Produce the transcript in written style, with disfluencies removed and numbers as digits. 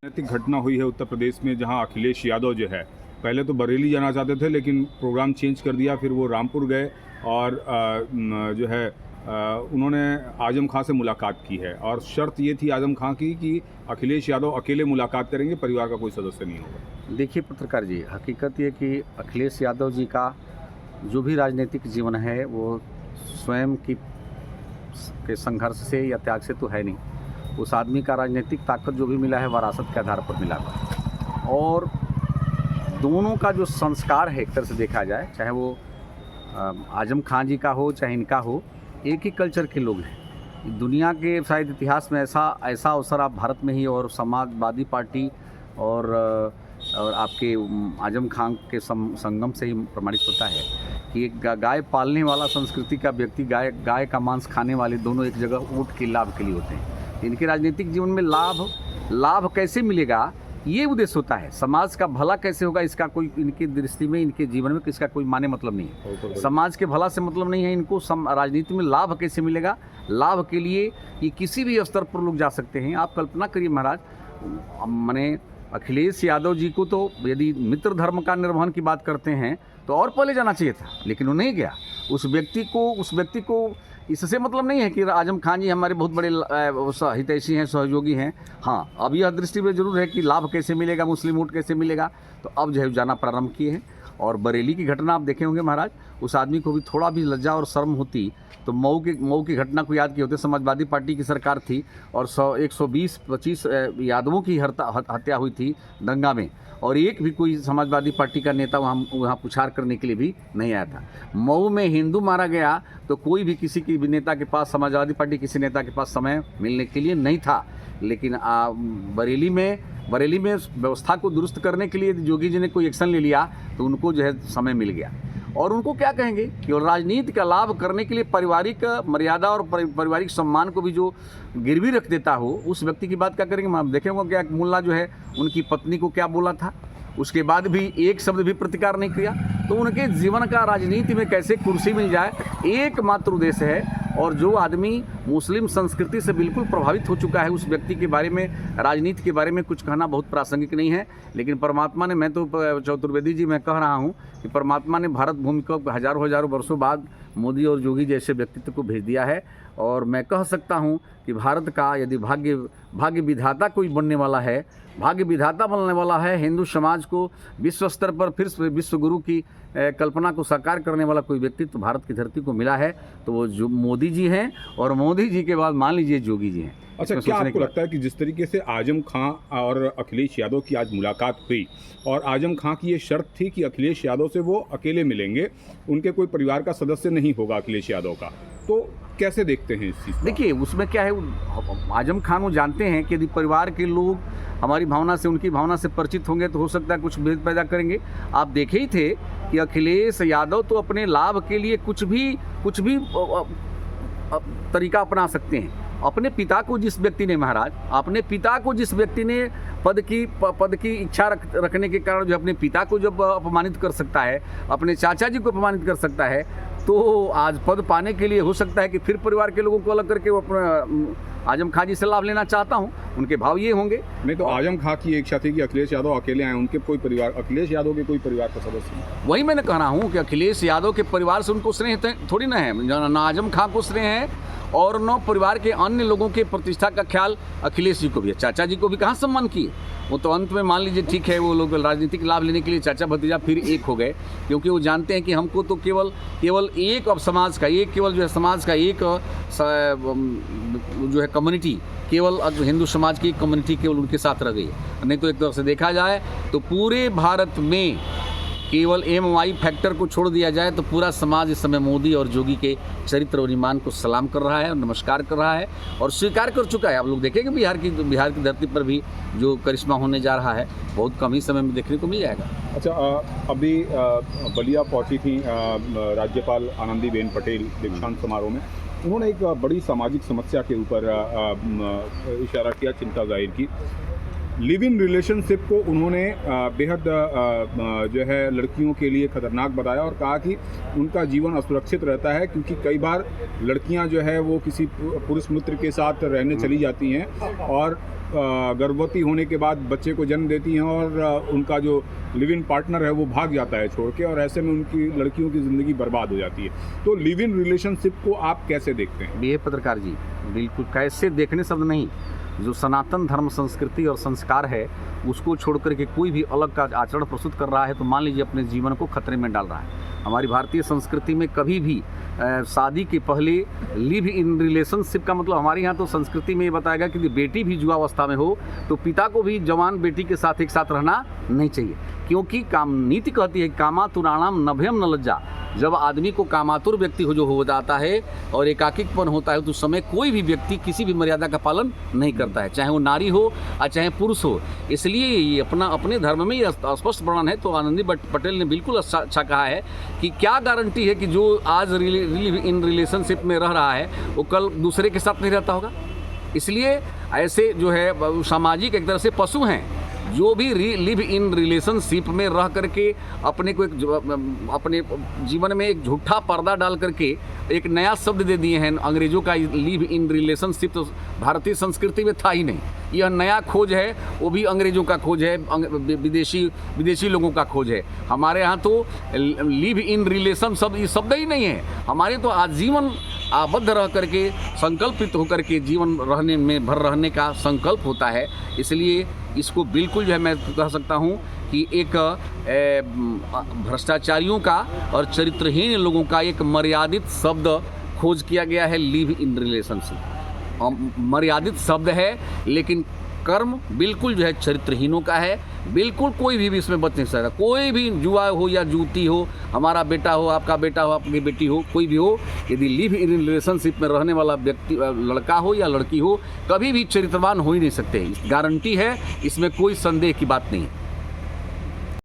राजनीतिक घटना हुई है उत्तर प्रदेश में, जहां अखिलेश यादव जो है पहले तो बरेली जाना चाहते थे, लेकिन प्रोग्राम चेंज कर दिया। फिर वो रामपुर गए और जो है उन्होंने आजम खां से मुलाकात की है, और शर्त ये थी आजम खां की कि अखिलेश यादव अकेले मुलाकात करेंगे, परिवार का कोई सदस्य नहीं होगा। देखिए पत्रकार जी, हकीकत ये कि अखिलेश यादव जी का जो भी राजनीतिक जीवन है वो स्वयं के संघर्ष से या त्याग से तो है नहीं। उस आदमी का राजनीतिक ताकत जो भी मिला है विरासत के आधार पर मिला है, और दोनों का जो संस्कार है एक तरह से देखा जाए, चाहे वो आजम खां जी का हो चाहे इनका हो, एक ही कल्चर के लोग हैं। दुनिया के शायद इतिहास में ऐसा अवसर आप भारत में ही और समाजवादी पार्टी और आपके आजम खां के संगम से ही प्रमाणित होता है कि एक गाय पालने वाला संस्कृति का व्यक्ति गाय का मांस खाने वाले दोनों एक जगह ऊँट के लाभ के लिए होते हैं। इनके राजनीतिक जीवन में लाभ कैसे मिलेगा ये उद्देश्य होता है। समाज का भला कैसे होगा इसका कोई इनकी दृष्टि में, इनके जीवन में किसका कोई माने मतलब नहीं है। समाज के भला से मतलब नहीं है इनको, राजनीति में लाभ कैसे मिलेगा। लाभ के लिए ये किसी भी स्तर पर लोग जा सकते हैं। आप कल्पना करिए महाराज, माने अखिलेश यादव जी को तो यदि मित्र धर्म का निर्वहन की बात करते हैं तो और पहले जाना चाहिए था, लेकिन वो नहीं गया। उस व्यक्ति को इससे मतलब नहीं है कि आजम खान जी हमारे बहुत बड़े हितैषी हैं, सहयोगी हैं। हाँ, अब यह दृष्टि में जरूर है कि लाभ कैसे मिलेगा, मुस्लिम वोट कैसे मिलेगा, तो अब जो है जाना प्रारंभ किए हैं। और बरेली की घटना आप देखे होंगे महाराज, उस आदमी को भी थोड़ा भी लज्जा और शर्म होती तो मऊ की घटना को याद किए होते। समाजवादी पार्टी की सरकार थी और 120-25 यादवों की हत्या हुई थी दंगा में, और एक भी कोई समाजवादी पार्टी का नेता वहाँ पुछार करने के लिए भी नहीं आया था। मऊ में हिंदू मारा गया तो कोई भी किसी की नेता के पास, समाजवादी पार्टी किसी नेता के पास समय मिलने के लिए नहीं था। लेकिन बरेली में व्यवस्था को दुरुस्त करने के लिए योगी जी ने कोई एक्शन ले लिया तो उनको जो है समय मिल गया। और उनको क्या कहेंगे कि राजनीति का लाभ करने के लिए पारिवारिक मर्यादा और पारिवारिक सम्मान को भी जो गिरवी रख देता हो, उस व्यक्ति की बात क्या करेंगे। हम देखेंगे क्या मुल्ला जो है उनकी पत्नी को क्या बोला था, उसके बाद भी एक शब्द भी प्रतिकार नहीं किया। तो उनके जीवन का राजनीति में कैसे कुर्सी मिल जाए, एकमात्र उद्देश्य है। और जो आदमी मुस्लिम संस्कृति से बिल्कुल प्रभावित हो चुका है, उस व्यक्ति के बारे में, राजनीति के बारे में कुछ कहना बहुत प्रासंगिक नहीं है। लेकिन परमात्मा ने, मैं तो चतुर्वेदी जी मैं कह रहा हूँ कि परमात्मा ने भारत भूमि को हजारों वर्षों बाद मोदी और योगी जैसे व्यक्तित्व को भेज दिया है। और मैं कह सकता हूँ कि भारत का यदि भाग्य विधाता कोई बनने वाला है, भाग्य विधाता बनने वाला है, हिंदू समाज को विश्व स्तर पर फिर विश्व गुरु की कल्पना को साकार करने वाला कोई व्यक्तित्व भारत की धरती को मिला है, तो वो जो मोदी जी हैं, और मोदी जी के बाद मान लीजिए योगी जी हैं। अच्छा, क्या आपको लगता है कि जिस तरीके से आजम खां और अखिलेश यादव की आज मुलाकात हुई, और आजम खां की ये शर्त थी कि अखिलेश यादव से वो अकेले मिलेंगे, उनके कोई परिवार का सदस्य नहीं होगा अखिलेश यादव का, तो कैसे देखते हैं इस चीज़ को? देखिए उसमें क्या है, आजम खान वो जानते हैं कि यदि परिवार के लोग हमारी भावना से, उनकी भावना से परिचित होंगे तो हो सकता है कुछ भेद पैदा करेंगे। आप देखे ही थे कि अखिलेश यादव तो अपने लाभ के लिए कुछ भी तरीका अपना सकते हैं। अपने पिता को जिस व्यक्ति ने, महाराज, अपने पिता को जिस व्यक्ति ने पद की इच्छा रखने के कारण जो अपने पिता को जब अपमानित कर सकता है, अपने चाचा जी को अपमानित कर सकता है, तो आज पद पाने के लिए हो सकता है कि फिर परिवार के लोगों को अलग करके वो अपना आजम खां जी से लाभ लेना चाहता हूँ, उनके भाव ये होंगे। नहीं तो आजम खां की इच्छा थी कि अखिलेश यादव अकेले आए, उनके कोई परिवार, अखिलेश यादव के कोई परिवार का सदस्य नहीं। वही मैंने कह रहा हूँ कि अखिलेश यादव के परिवार से उनको स्नेह थोड़ी ना है, ना आजम खां को स्नेह है और न परिवार के अन्य लोगों के प्रतिष्ठा का ख्याल अखिलेश जी को भी है। चाचा जी को भी कहाँ सम्मान किए, वो तो अंत में मान लीजिए ठीक है वो लोग राजनीतिक लाभ लेने के लिए चाचा भतीजा फिर एक हो गए, क्योंकि वो जानते हैं कि हमको तो केवल एक अब समाज का एक केवल जो है समाज का एक जो है कम्युनिटी, केवल हिंदू समाज की कम्युनिटी केवल उनके साथ रह गई। नहीं तो एक तरह से देखा जाए तो पूरे भारत में केवल MY फैक्टर को छोड़ दिया जाए तो पूरा समाज इस समय मोदी और जोगी के चरित्र और ईमान को सलाम कर रहा है और नमस्कार कर रहा है और स्वीकार कर चुका है। आप लोग देखेंगे बिहार की धरती पर भी जो करिश्मा होने जा रहा है बहुत कम ही समय में देखने को मिल जाएगा। अच्छा, अभी बलिया पहुंची थी राज्यपाल आनंदीबेन पटेल दीक्षांत समारोह में, उन्होंने एक बड़ी सामाजिक समस्या के ऊपर इशारा किया, चिंता जाहिर की। लिव इन रिलेशनशिप को उन्होंने बेहद जो है लड़कियों के लिए खतरनाक बताया और कहा कि उनका जीवन असुरक्षित रहता है, क्योंकि कई बार लड़कियां जो है वो किसी पुरुष मित्र के साथ रहने चली जाती हैं और गर्भवती होने के बाद बच्चे को जन्म देती हैं और उनका जो लिव इन पार्टनर है वो भाग जाता है छोड़ के, और ऐसे में उनकी लड़कियों की ज़िंदगी बर्बाद हो जाती है। तो लिव इन रिलेशनशिप को आप कैसे देखते हैं? ये पत्रकार जी, बिल्कुल कैसे देखने शब्द नहीं, जो सनातन धर्म संस्कृति और संस्कार है उसको छोड़ करके कोई भी अलग का आचरण प्रस्तुत कर रहा है तो मान लीजिए अपने जीवन को खतरे में डाल रहा है। हमारी भारतीय संस्कृति में कभी भी शादी के पहले लिव इन रिलेशनशिप का मतलब, हमारे यहाँ तो संस्कृति में ये बताया गया कि बेटी भी युवावस्था में हो तो पिता को भी जवान बेटी के साथ एक साथ रहना नहीं चाहिए, क्योंकि काम नीति कहती है कामातुराणाम नभयम न लज्जा। जब आदमी को कामातुर व्यक्ति हो जाता है और एकाकीपन होता है तो उस समय कोई भी व्यक्ति किसी भी मर्यादा का पालन नहीं करता है, चाहे वो नारी हो और चाहे पुरुष हो। इसलिए ये अपने धर्म में ये स्पष्ट वर्णन है। तो आनंदीबेन पटेल ने बिल्कुल अच्छा कहा है कि क्या गारंटी है कि जो आज लिव इन रिलेशनशिप में रह रहा है वो कल दूसरे के साथ नहीं रहता होगा। इसलिए ऐसे जो है सामाजिक एक तरह से पशु हैं जो भी लिव इन रिलेशनशिप में रह करके अपने को अपने जीवन में एक झूठा पर्दा डाल करके एक नया शब्द दे दिए हैं अंग्रेजों का। लिव इन रिलेशनशिप तो भारतीय संस्कृति में था ही नहीं, यह नया खोज है, वो भी अंग्रेजों का खोज है, विदेशी लोगों का खोज है। हमारे यहाँ तो लिव इन रिलेशन शब्द ही नहीं है। हमारे तो आजीवन आबद्ध रह करके संकल्पित होकर के जीवन रहने का संकल्प होता है। इसलिए इसको बिल्कुल जो है मैं कह सकता हूँ कि एक भ्रष्टाचारियों का और चरित्रहीन लोगों का एक मर्यादित शब्द खोज किया गया है, लिव इन रिलेशनशिप। मर्यादित शब्द है लेकिन कर्म बिल्कुल जो है चरित्रहीनों का है। बिल्कुल कोई भी इसमें बच नहीं सकता, कोई भी जुआ हो या जूती हो, हमारा बेटा हो, आपका बेटा हो, आपकी बेटी हो, कोई भी हो, यदि लिव इन रिलेशनशिप में रहने वाला व्यक्ति लड़का हो या लड़की हो कभी भी चरित्रवान हो ही नहीं सकते। गारंटी है, इसमें कोई संदेह की बात नहीं है।